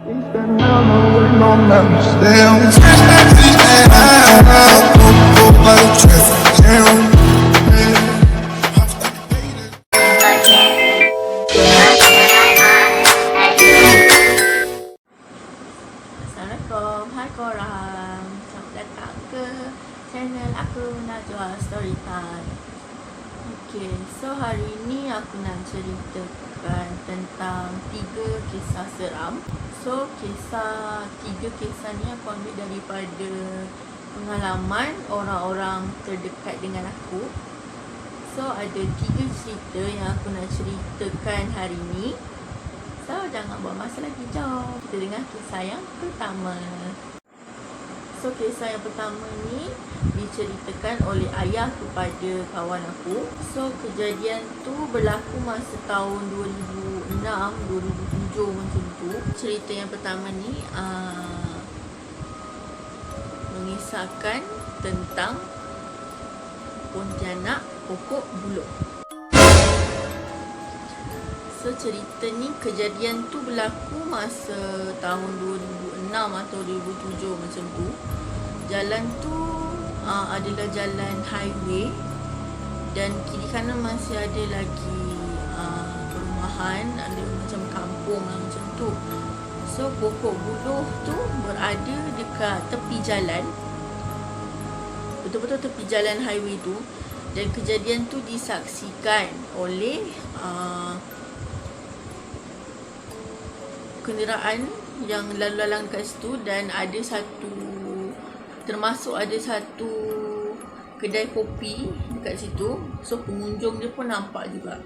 Assalamualaikum, hai korang. Selamat datang ke channel aku Najwa Storytime. Okay, so hari ni aku nak ceritakan tentang 3 kisah seram. So tiga kisah ni aku ambil daripada pengalaman orang-orang terdekat dengan aku. So ada 3 cerita yang aku nak ceritakan hari ni. So jangan buang masa lagi, jom kita dengar kisah yang pertama. So kisah yang pertama ni diceritakan oleh ayah kepada kawan aku. So kejadian tu berlaku masa tahun 2006, 2007 macam tu. Cerita yang pertama ni mengisahkan tentang Pontianak Pokok Buluh. So cerita ni, kejadian tu berlaku masa tahun 2006 atau 2007 macam tu. Jalan tu adalah jalan highway dan kiri kanan masih ada lagi perumahan, ada macam kampung macam tu. So pokok buluh tu berada dekat tepi jalan, betul-betul tepi jalan highway tu. Dan kejadian tu disaksikan oleh kenderaan yang lalu-lalang kat situ, dan ada satu kedai kopi dekat situ. So pengunjung dia pun nampak juga.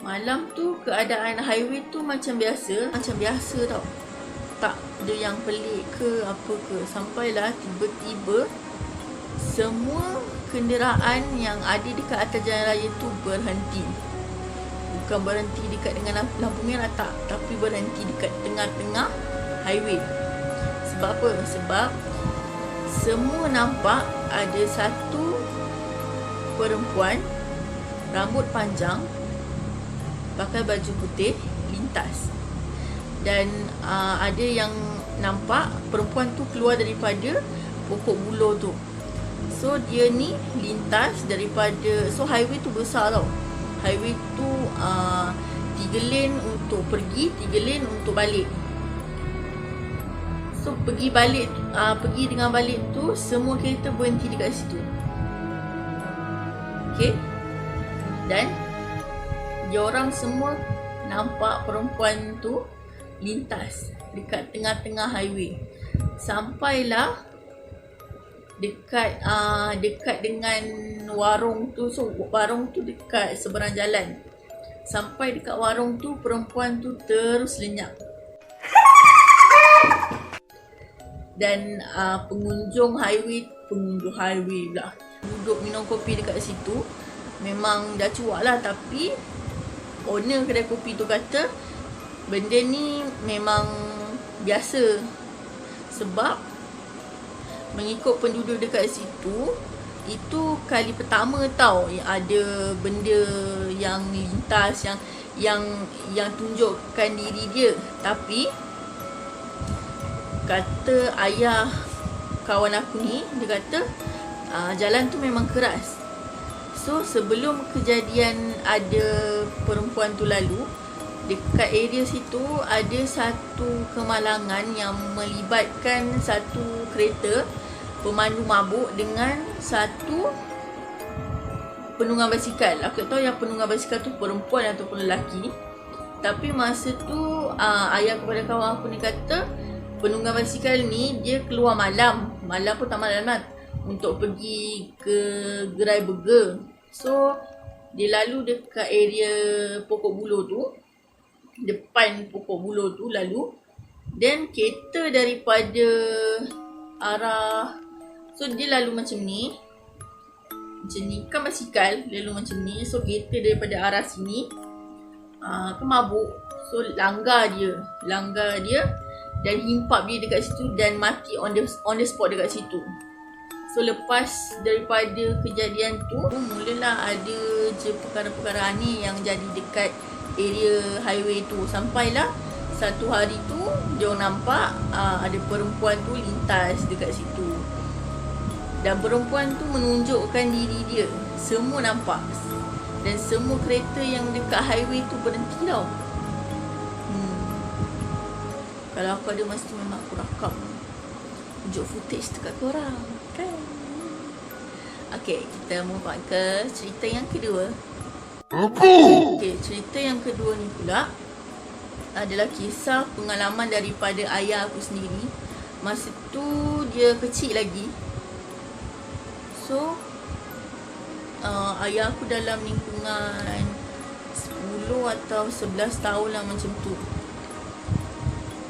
Malam tu keadaan highway tu macam biasa tau. Tak ada yang pelik ke apa ke. Sampailah tiba-tiba semua kenderaan yang ada dekat atas jalan raya tu berhenti. Bukan berhenti dekat dengan lampu merah, tak, tapi berhenti dekat tengah-tengah highway. Sebab apa? Sebab semua nampak ada satu perempuan rambut panjang pakai baju putih lintas. Dan ada yang nampak perempuan tu keluar daripada pokok buluh tu. So dia ni lintas daripada, so highway tu besar tau. Highway tu 3 lane untuk pergi, 3 lane untuk balik. So pergi dengan balik tu semua kereta berhenti dekat situ. Okay. Dan diorang semua nampak perempuan tu lintas dekat tengah-tengah highway. Sampailah dekat dengan warung tu. So warung tu dekat seberang jalan. Sampai dekat warung tu, perempuan tu terus lenyap. Dan pengunjung highway pula duduk minum kopi dekat situ. Memang dah cuak lah, tapi owner kedai kopi tu kata benda ni memang biasa. Sebab mengikut penduduk dekat situ, itu kali pertama tau yang ada benda yang lintas, yang tunjukkan diri dia. Tapi kata ayah kawan aku ni, dia kata jalan tu memang keras. So sebelum kejadian ada perempuan tu lalu, dekat area situ ada satu kemalangan yang melibatkan satu kereta pemandu mabuk dengan satu penunggang basikal. Aku tak tahu yang penunggang basikal tu perempuan ataupun lelaki. Tapi masa tu ayah kepada kawan aku ni kata penunggang basikal ni dia keluar malam pun tak malam lah, untuk pergi ke gerai burger. So dia lalu dekat area pokok buluh tu, depan pokok buluh tu lalu. Dan kereta daripada arah, so dia lalu macam ni kan basikal lalu macam ni. So kereta daripada arah sini mabuk. So langgar dia dan himpap dia dekat situ dan mati on the spot dekat situ. So lepas daripada kejadian tu, mulalah ada je perkara-perkara ni yang jadi dekat area highway tu. Sampailah satu hari tu dia nampak ada perempuan tu lintas dekat situ. Dan perempuan tu menunjukkan diri dia. Semua nampak. Dan semua kereta yang dekat highway tu berhenti tau. Kalau aku ada masa tu memang aku rakam, tunjuk footage dekat korang kan. Okay, kita move on ke cerita yang kedua. Okay, cerita yang kedua ni pula adalah kisah pengalaman daripada ayah aku sendiri. Masa tu dia kecil lagi. So ayah aku dalam lingkungan 10 atau 11 tahun lah macam tu.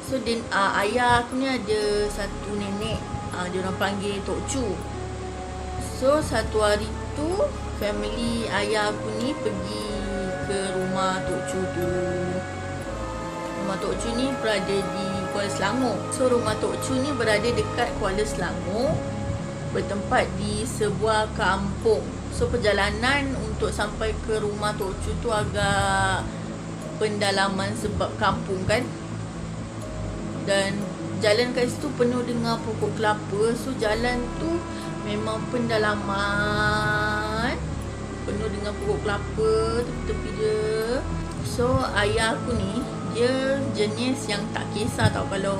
So ayah aku ni ada satu nenek, dia orang panggil Tok Chu. So satu hari tu family ayah aku ni pergi ke rumah Tok Chu tu. Rumah Tok Chu ni berada di Kuala Selangor. So rumah Tok Chu ni berada dekat Kuala Selangor, bertempat di sebuah kampung. So perjalanan untuk sampai ke rumah Tok Chu tu agak pendalaman sebab kampung kan. Dan jalan kat situ penuh dengan pokok kelapa. So jalan tu memang pendalaman, penuh dengan pokok kelapa tepi-tepi dia. So ayah aku ni dia jenis yang tak kisah tau kalau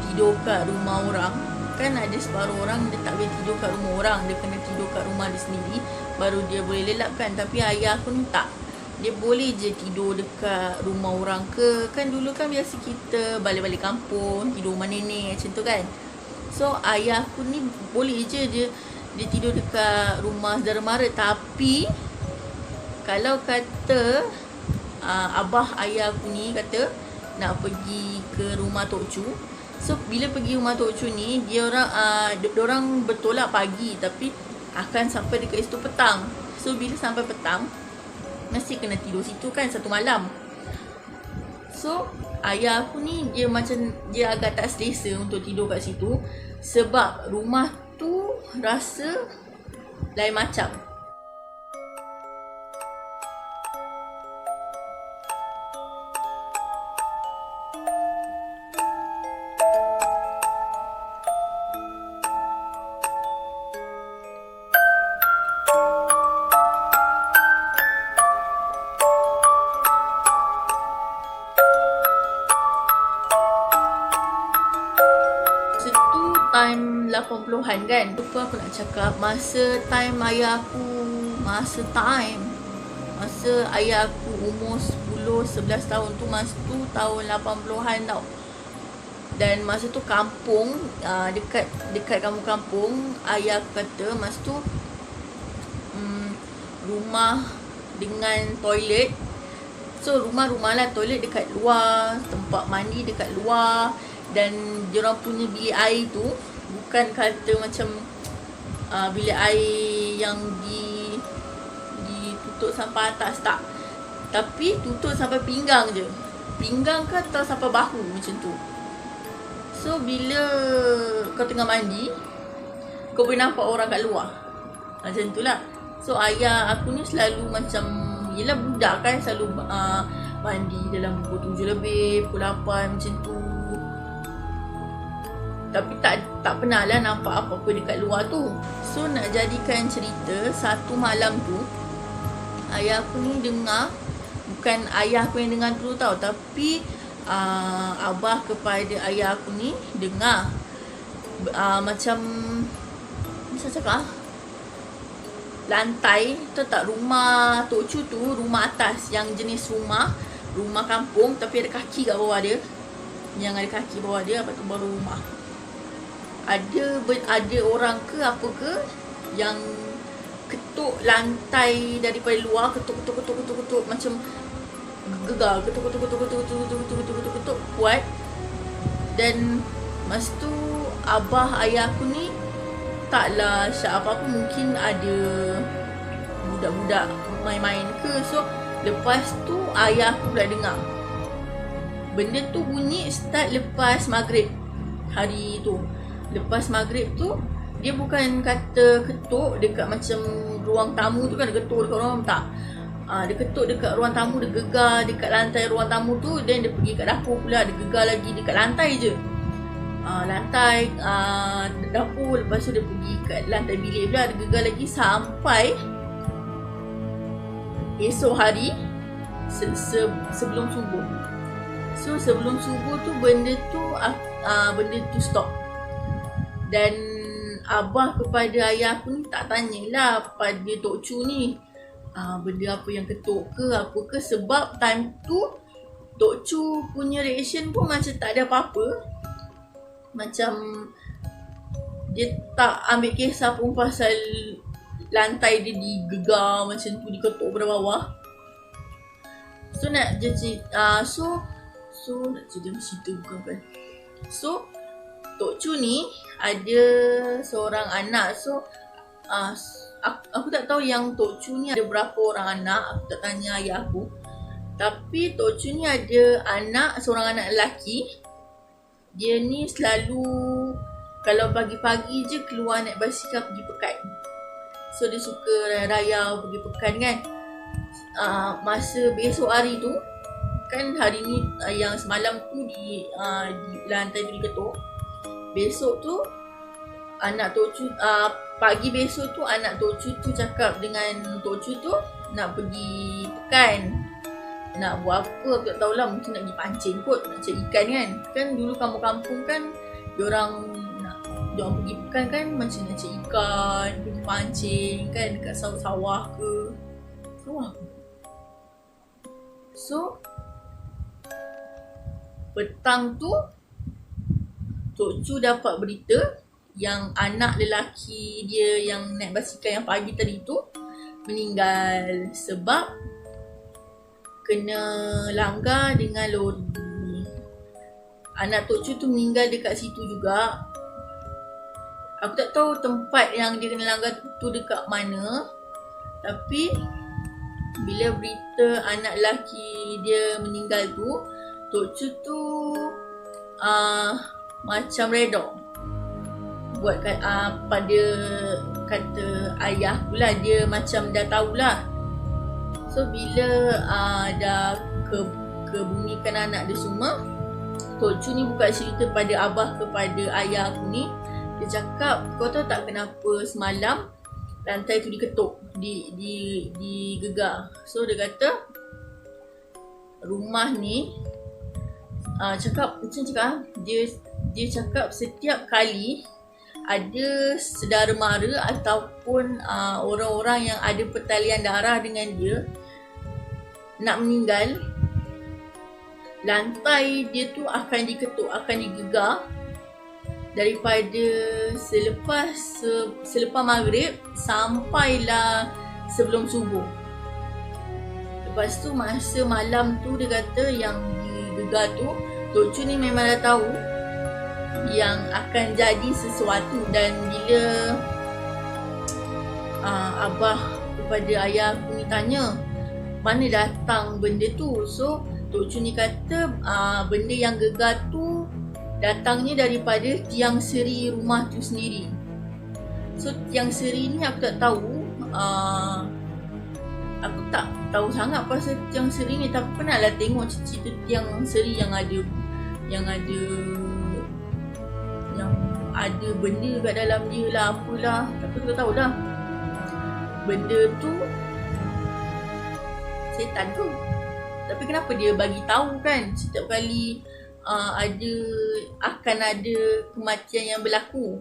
tidur kat rumah orang. Kan ada separuh orang dia tak boleh tidur kat rumah orang, dia kena tidur kat rumah dia sendiri baru dia boleh lelap kan. Tapi ayah aku ni tak, dia boleh je tidur dekat rumah orang ke. Kan dulu kan biasa kita balik-balik kampung tidur rumah nenek macam tu kan. So ayah aku ni boleh je dia tidur dekat rumah saudara mara. Tapi kalau kata abah ayah aku ni kata nak pergi ke rumah Tok Chu. So bila pergi rumah Tok Chu ni, dia orang bertolak pagi tapi akan sampai dekat situ petang. So bila sampai petang mesti kena tidur situ kan satu malam. So ayah aku ni dia agak tak selesa untuk tidur kat situ sebab rumah tu rasa lain macam. Time 80-an kan. Lupa aku nak cakap masa time ayah aku, masa ayah aku umur 10-11 tahun tu, masa tu tahun 80-an tau. Dan masa tu kampung, dekat kampung ayah aku kata masa tu rumah dengan toilet. So rumah-rumah lah, toilet dekat luar, tempat mandi dekat luar. Dan diorang punya bilik air tu bukan kata macam bilik air yang ditutup sampai atas, tak. Tapi tutup sampai pinggang je. Pinggang ke atau sampai bahu macam tu. So bila kau tengah mandi, kau boleh nampak orang kat luar. Macam tu lah. So ayah aku ni selalu macam, yelah budak kan, selalu mandi dalam pukul 7 lebih, pukul 8 macam tu. Tapi tak pernah lah nampak apa-apa dekat luar tu. So nak jadikan cerita, satu malam tu ayah aku ni dengar, bukan ayah aku yang dengar dulu tau, tapi abah kepada ayah aku ni dengar macam cakap lantai tu tak, rumah Tok Chu tu, rumah atas yang jenis rumah kampung tapi ada kaki kat bawah dia, yang ada kaki bawah dia, lepas tu baru rumah. Ada orang ke apa ke yang ketuk lantai daripada luar, ketuk macam gegar, ketuk kuat. Dan masa tu abah ayah aku ni taklah syak apa-apa, mungkin ada budak-budak main-main ke. So lepas tu ayah aku pula dengar benda tu bunyi start lepas maghrib hari tu. Lepas maghrib tu dia bukan kata ketuk dekat macam ruang tamu tu kan, ketuk dekat orang, tak. Dia ketuk dekat ruang tamu, dia gegar dekat lantai ruang tamu tu. Then dia pergi kat dapur pula, dia gegar lagi dekat lantai je. Lantai dapur, lepas tu dia pergi kat lantai bilik pula, dia gegar lagi sampai esok hari sebelum subuh. So sebelum subuh tu benda tu stop. Dan abah kepada ayah aku ni tak tanyalah pada Tok Chu ni benda apa yang ketuk ke apa ke, sebab time tu Tok Chu punya reaction pun macam tak ada apa-apa. Macam dia tak ambil kisah pun pasal lantai dia digegar macam tu, diketuk pada bawah. So nak je cerita, so nak cerita bukan kan. So Tok Chu ni ada seorang anak. So aku tak tahu yang Tok Chu ni ada berapa orang anak, aku tak tanya ayah aku. Tapi Tok Chu ni ada seorang anak lelaki. Dia ni selalu kalau pagi-pagi je keluar naik basikal pergi pekan. So dia suka raya pergi pekan kan. Masa besok hari tu kan, hari ni yang semalam tu di lantai tu diketuk. Besok tu anak Tok Chu, pagi besok tu anak Tok Chu tu cakap dengan Tok Chu tu nak pergi pekan. Nak buat apa aku tak tahulah, mungkin nak pergi pancing kot, nak cari ikan kan. Kan dulu kampung-kampung kan diorang pergi pekan kan macam nak cari ikan, pergi pancing kan dekat sawah-sawah ke. So petang tu Tok Chu dapat berita yang anak lelaki dia yang naik basikal yang pagi tadi tu meninggal sebab kena langgar dengan lori. Anak Tok Chu tu meninggal dekat situ juga. Aku tak tahu tempat yang dia kena langgar tu dekat mana. Tapi bila berita anak lelaki dia meninggal tu, Tok Chu tu macam redor. Buat pada kata ayah pula, dia macam dah tahulah. So bila dah kebumikan anak dia semua, Tok Chu ni buka cerita pada abah kepada ayah aku ni. Dia cakap, kau tahu tak kenapa semalam lantai tu diketuk, digegar. So dia kata rumah ni dia cakap setiap kali ada saudara mara ataupun orang-orang yang ada pertalian darah dengan dia nak meninggal, lantai dia tu akan diketuk, akan digegar daripada selepas maghrib sampailah sebelum subuh. Lepas tu masa malam tu dia kata yang digegar tu, Tok Chu ni memang dah tahu yang akan jadi sesuatu. Dan bila abah kepada ayah aku ni tanya mana datang benda tu, so Tok Chu ni kata benda yang gegar tu datangnya daripada tiang seri rumah tu sendiri. So tiang seri ni aku tak tahu, aku tak tahu sangat pasal tiang seri ni, tapi pernah lah tengok cerita tiang seri yang ada benda kat dalam dia lah, apalah, tapi aku tak tahu lah. Benda tu setan tu. Tapi kenapa dia bagi tahu kan setiap kali akan ada kematian yang berlaku.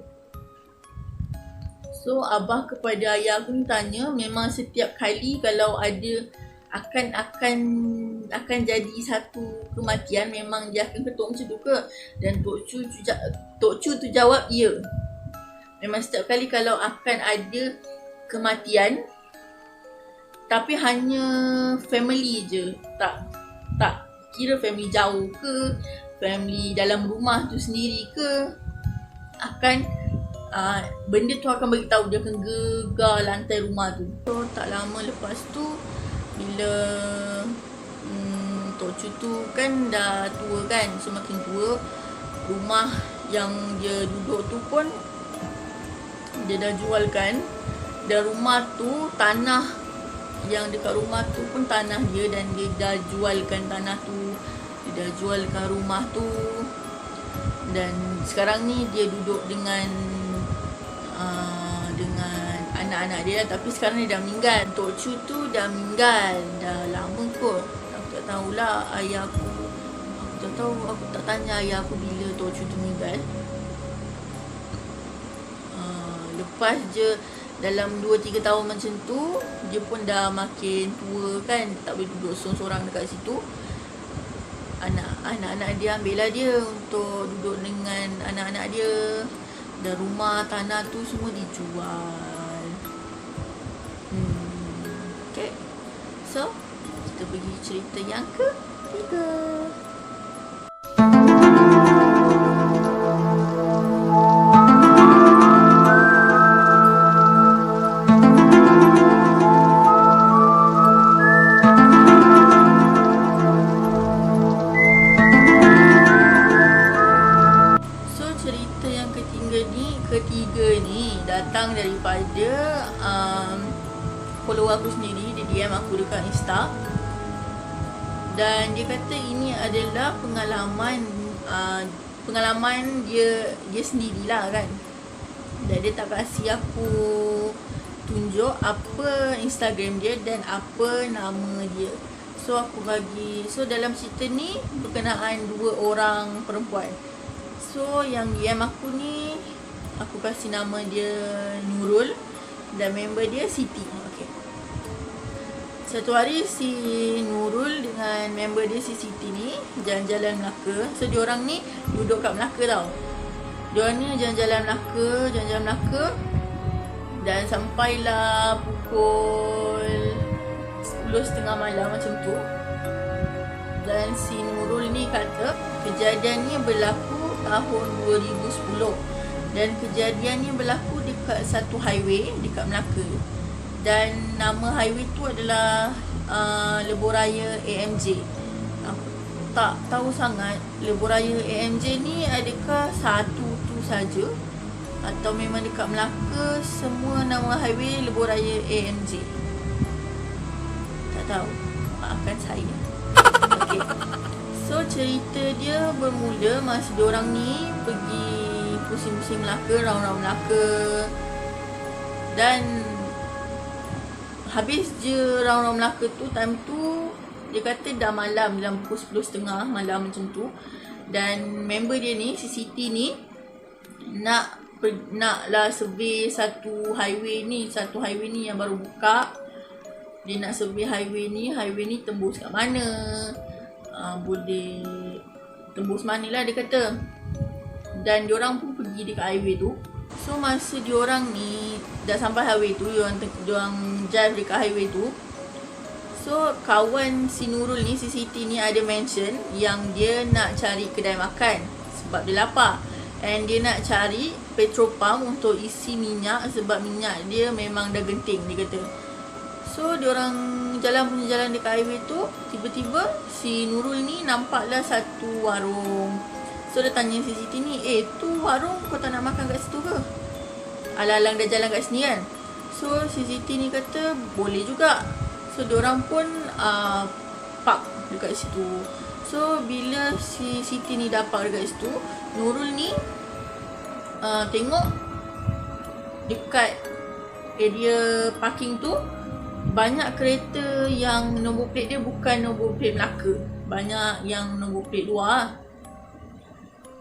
So abah kepada ayah aku ni tanya, memang setiap kali kalau ada akan jadi satu kematian, memang dia akan ketuk macam tu ke? Dan Tok Chu tu jawab ya. Memang setiap kali kalau akan ada kematian, tapi hanya family je, tak kira family jauh ke, family dalam rumah tu sendiri ke, akan benda tu akan bagi tahu, dia akan gegar lantai rumah tu. So tak lama lepas tu bila Tok Chu tu kan dah tua kan, so makin tua, rumah yang dia duduk tu pun dia dah jualkan. Dan rumah tu tanah yang dekat rumah tu pun tanah dia, dan dia dah jualkan tanah tu, dia dah jualkan rumah tu, dan sekarang ni dia duduk dengan anak-anak dia, tapi sekarang dia dah meninggal. Tok Chu tu dah meninggal dah lama kot. Aku tak tahulah ayah aku tak tahu, aku tak tanya ayah aku bila Tok Chu tu meninggal. Lepas je dalam 2-3 tahun macam tu, dia pun dah makin tua kan, tak boleh duduk sorang-sorang dekat situ. Anak-anak dia ambil lah dia untuk duduk dengan anak-anak dia, dan rumah, tanah tu semua dijual. Okay, so kita pergi cerita yang ketiga. Ketiga ni datang daripada follower aku sendiri. Dia DM aku dekat Insta, dan dia kata ini adalah pengalaman dia sendirilah kan, dan dia tak kasi aku tunjuk apa Instagram dia dan apa nama dia. So aku bagi, so dalam cerita ni berkenaan 2 orang perempuan. So yang DM aku ni, aku kasih nama dia Nurul, dan member dia Siti. Okay. Satu hari si Nurul dengan member dia si Siti ni jalan-jalan Melaka. So diorang ni duduk kat Melaka tau. Diorang ni jalan-jalan Melaka, dan sampailah pukul 10.30 malam macam tu. Dan si Nurul ni kata kejadian ni berlaku tahun 2010. Dan kejadian ni berlaku dekat satu highway dekat Melaka. Dan nama highway tu adalah Lebuhraya AMJ. Aku tak tahu sangat Lebuhraya AMJ ni adakah satu tu saja, atau memang dekat Melaka semua nama highway Lebuhraya AMJ. Tak tahu, maafkan saya. Okay. So cerita dia bermula masa diorang ni pergi pusing-pusing Melaka, round-round Melaka, dan habis je round-round Melaka tu, time tu dia kata dah malam, dalam pukul 10.30 malam macam tu. Dan member dia ni, si Siti ni, naklah survey satu highway ni yang baru buka. Dia nak survey highway ni tembus kat mana, boleh tembus mana lah dia kata. Dan diorang pun pergi dekat highway tu. So masa diorang ni dah sampai highway tu, diorang drive dekat highway tu. So kawan si Nurul ni, si Siti ni ada mention yang dia nak cari kedai makan sebab dia lapar. And dia nak cari petrol pump untuk isi minyak sebab minyak dia memang dah genting, dia kata. So diorang jalan dekat highway tu, tiba-tiba si Nurul ni nampaklah satu warung. So dia tanya si Siti ni, tu warung kau tak nak makan kat situ ke? Alang-alang dah jalan kat sini kan. So si Siti ni kata boleh juga. So diorang pun park dekat situ. So bila si Siti ni dah park dekat situ, Nurul ni tengok dekat area parking tu banyak kereta yang nombor plate dia bukan nombor plate Melaka. Banyak yang nombor plate luar.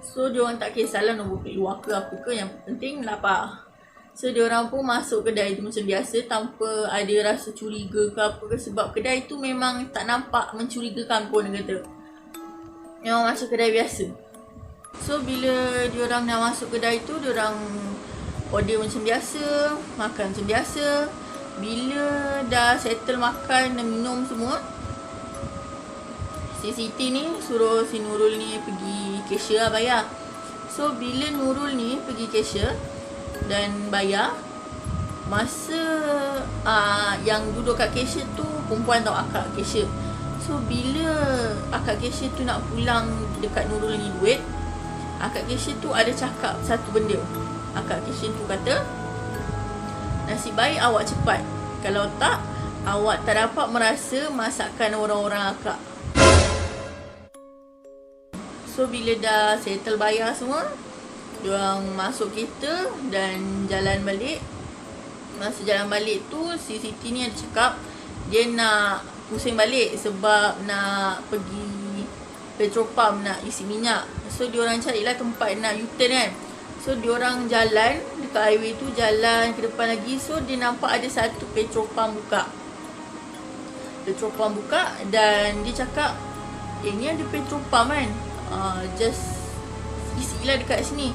So diorang tak kisahlah nombor plate luar ke apa ke, yang penting lapar. So diorang pun masuk kedai tu macam biasa tanpa ada rasa curiga ke apa ke, sebab kedai tu memang tak nampak mencurigakan pun, dia kata. Memang macam kedai biasa. So bila diorang nak masuk kedai tu, diorang order macam biasa, makan macam biasa. Bila dah settle makan dan minum semua, si Siti ni suruh si Nurul ni pergi cashier lah bayar. So bila Nurul ni pergi cashier dan bayar, masa yang duduk kat cashier tu perempuan tau, akak cashier. So bila akak cashier tu nak pulang dekat Nurul ni duit, akak cashier tu ada cakap satu benda. Akak cashier tu kata, nasib baik awak cepat, kalau tak awak tak dapat merasa masakan orang-orang akak. So bila dah settle bayar semua, diorang masuk kereta dan jalan balik. Masa jalan balik tu, si Siti ni ada cakap dia nak pusing balik sebab nak pergi petrol pump nak isi minyak. So diorang carilah tempat nak U-turn kan. So diorang jalan dekat highway tu, jalan ke depan lagi. So dia nampak ada satu petrol pump buka. Petrol pump buka dan dia cakap, ni ada petrol pump kan, just isilah dekat sini.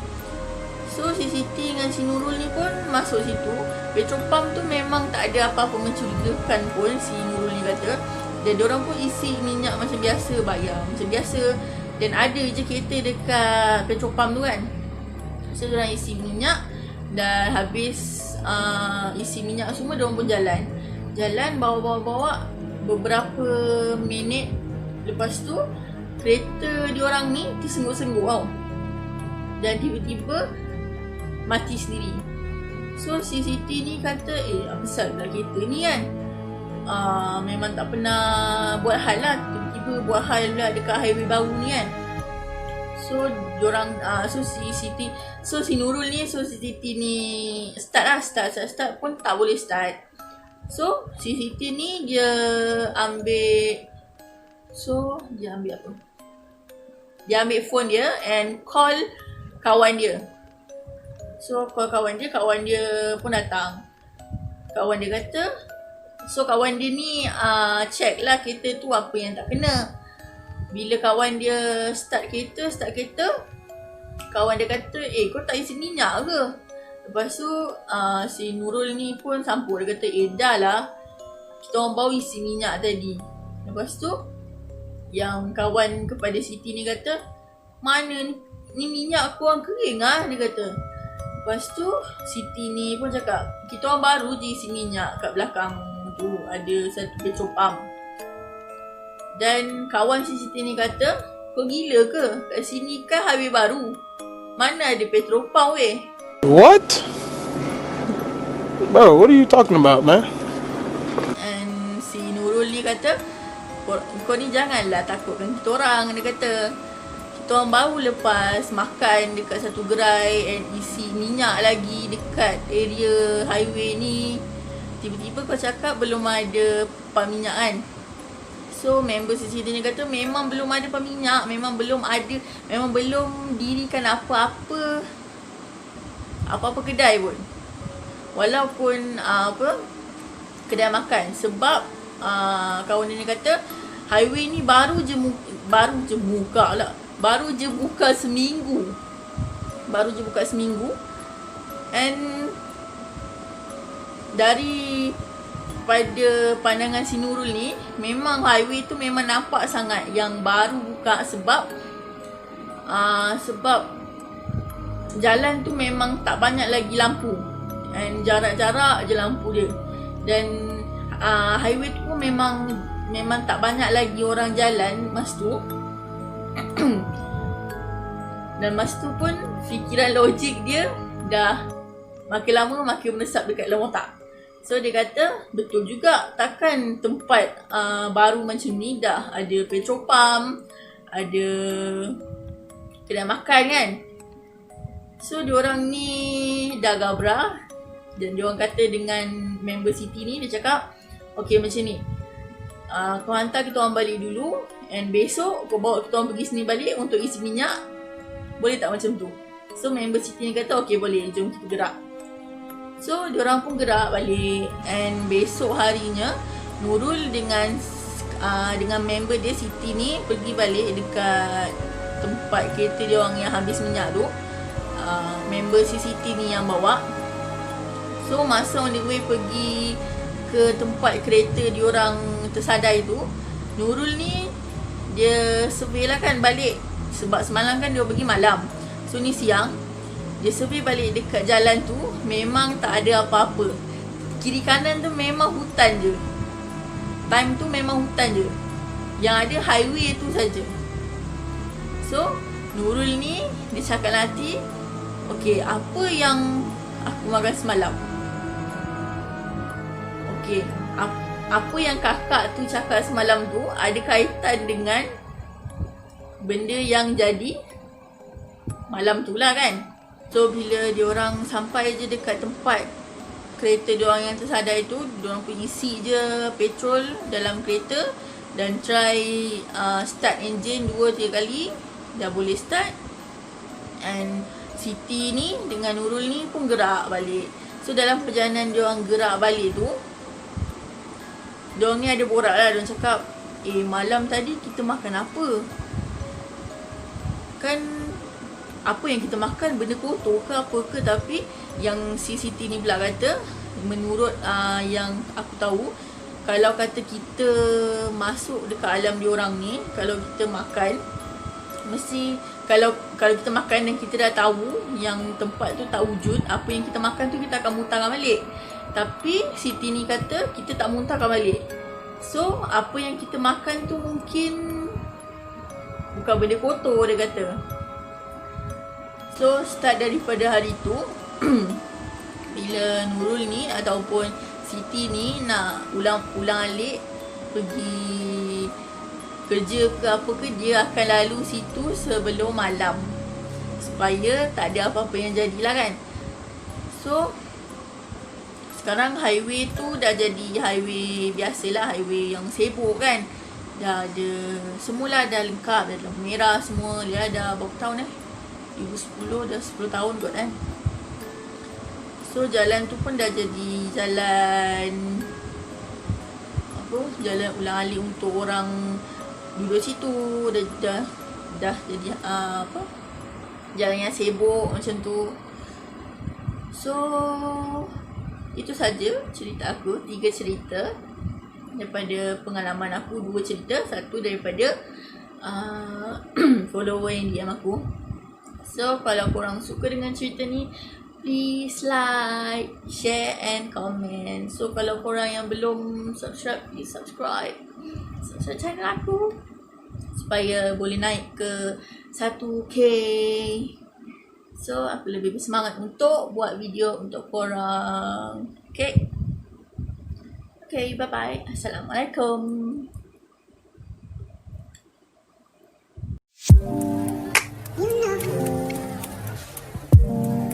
So si Siti dengan si Nurul ni pun masuk situ. Petrol pump tu memang tak ada apa-apa mencurigakan pun, si Nurul ni kata. Dan diorang pun isi minyak macam biasa, bayar macam biasa. Dan ada je kereta dekat petrol pump tu kan. So diorang isi minyak. Dan habis isi minyak semua, diorang pun jalan. Jalan bawa beberapa minit. Lepas tu kereta diorang ni tersengguk-sengguk tau. Dan tiba-tiba mati sendiri. So si Siti ni kata, apa salah kereta ni kan, memang tak pernah buat hal lah, tiba-tiba buat hal lah dekat highway baru ni kan. So diorang, si Nurul ni, so si Siti ni start pun tak boleh start. So si Siti ni dia ambil apa, dia ambil phone dia and call kawan dia. So call kawan dia pun datang. Kawan dia kata, so kawan dia ni check lah kereta tu apa yang tak kena. Bila kawan dia start kereta, kawan dia kata, kau tak isi minyak ke? Lepas tu si Nurul ni pun sampuk, dia kata, dah lah, kita orang baru isi minyak tadi. Lepas tu yang kawan kepada Siti ni kata, mana ni minyak korang kering lah, dia kata. Lepas tu Siti ni pun cakap, kita orang baru je isi minyak kat belakang tu, ada satu petrol pump. Dan kawan si Siti ni kata, kau gila ke? Kat sini kan highway baru, mana ada petrol pump weh? What? Bro, what are you talking about, man? And si Nurul ni kata, kau ni janganlah takutkan kita orang, dia kata. Kita orang baru lepas makan dekat satu gerai and isi minyak lagi dekat area highway ni. Tiba-tiba kau cakap belum ada pump minyak kan. So member Siti ni kata memang belum ada pump minyak, memang belum dirikan apa-apa kedai pun. Walaupun kedai makan. Sebab kawan dia ni kata highway ni baru je buka seminggu. And dari pada pandangan si Nurul ni, memang highway tu memang nampak sangat yang baru buka. Sebab jalan tu memang tak banyak lagi lampu, and jarak-jarak je lampu dia. Dan highway tu pun memang tak banyak lagi orang jalan masa tu. Dan masa tu pun fikiran logik dia dah makin lama makin meresap dekat dalam otak. So dia kata betul juga, takkan tempat baru macam ni dah ada petrol pump, ada kedai makan kan. So diorang ni dah gabrah. Dan diorang kata dengan member Siti ni, dia cakap, okay macam ni, kau hantar kita orang balik dulu, and besok kau bawa kita orang pergi sini balik untuk isi minyak. Boleh tak macam tu? So member Siti ni kata, okay boleh, jom kita gerak. So diorang pun gerak balik. And besok harinya Nurul dengan member dia Siti ni pergi balik dekat tempat kereta diorang yang habis minyak tu. Member si Siti ni yang bawa. So masa on the way pergi ke tempat kereta diorang tersadai tu, Nurul ni dia survey lah kan balik. Sebab semalam kan dia pergi malam, so ni siang. Dia survey balik dekat jalan tu, memang tak ada apa-apa. Kiri kanan tu memang hutan je. Time tu memang hutan je. Yang ada highway tu saja. So Nurul ni dia cakap hati, okay, apa yang aku makan semalam? Okay, apa yang kakak tu cakap semalam tu ada kaitan dengan benda yang jadi malam tu lah kan. So bila diorang sampai je dekat tempat kereta diorang yang tersadar itu, diorang pergi isi je petrol dalam kereta dan try start engine 2-3 kali, dah boleh start. And Siti ni dengan Nurul ni pun gerak balik. So dalam perjalanan diorang gerak balik tu, diorang ni ada borak lah. Diorang cakap, malam tadi kita makan apa? Kan apa yang kita makan, benda kotor ke apa ke. Tapi yang si Siti ni pula kata, menurut yang aku tahu, kalau kata kita masuk dekat alam diorang ni, kalau kita makan, mesti kalau kita makan dan kita dah tahu yang tempat tu tak wujud, apa yang kita makan tu kita akan muntahkan balik. Tapi Siti ni kata kita tak muntahkan balik. So apa yang kita makan tu mungkin bukan benda kotor, dia kata. So start daripada hari tu bila Nurul ni ataupun Siti ni nak ulang alik pergi kerja ke apa ke, dia akan lalu situ sebelum malam supaya tak ada apa-apa yang jadilah kan. So sekarang highway tu dah jadi highway biasalah, highway yang sibuk kan. Dah ada, semula dah lengkap, dah lampu merah semua. Dia dah berapa tahun 2010, dah 10 tahun kot kan. So jalan tu pun dah jadi jalan apa, jalan ulang-alik untuk orang duduk situ. Dah jadi apa, jalan yang sibuk macam tu. So itu saja cerita aku, 3 cerita daripada pengalaman aku, 2 cerita, satu daripada follower yang DM aku. So kalau korang suka dengan cerita ni, please like, share and comment. So kalau korang yang belum subscribe, please subscribe channel aku supaya boleh naik ke 1k. So aku lebih bersemangat untuk buat video untuk korang. Okay, bye bye. Assalamualaikum.